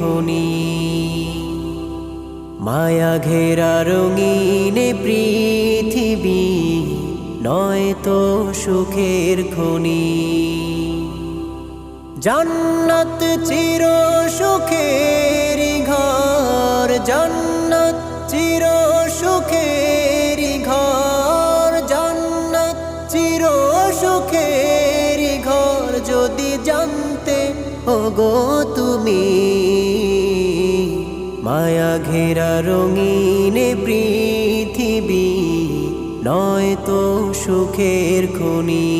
খনি। মায়া ঘেরা রঙিন পৃথিবী নয়তো সুখের খনি। জান্নাত চির সুখের ঘর, জান্নাত চির সুখের ঘর, জান্নাত চির সুখের ঘর। যদি জানতে ওগো তুমি, মায়া ঘেরা রঙিন পৃথিবী নয়তো সুখের খনি।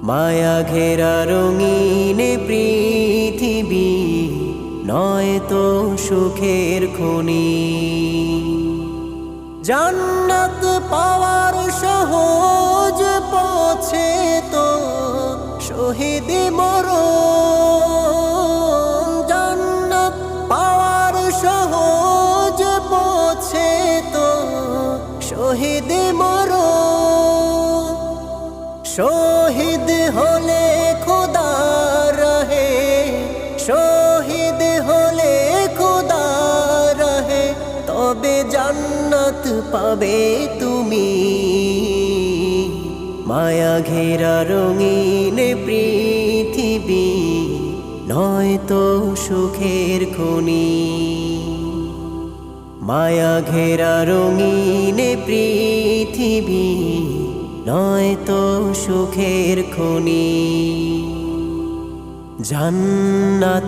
মায়া ঘেরা রঙিন পৃথিবী নয়তো সুখের খনি। জান্নাত পাওয়ার সহজ পথে তো শহীদ মরণ। জান্নাত পাওয়ার সহজ পথে তো শহীদ মরণ। শহীদ হলে খোদা রহে, শহীদ হলে খোদা রহে, তবে জান্নাত পাবে তুমি। মায়া ঘেরা রঙিন পৃথিবী নয়তো সুখের খনি। মায়া ঘেরা রঙিন পৃথিবী নয়তো সুখের খনি। জান্নাতে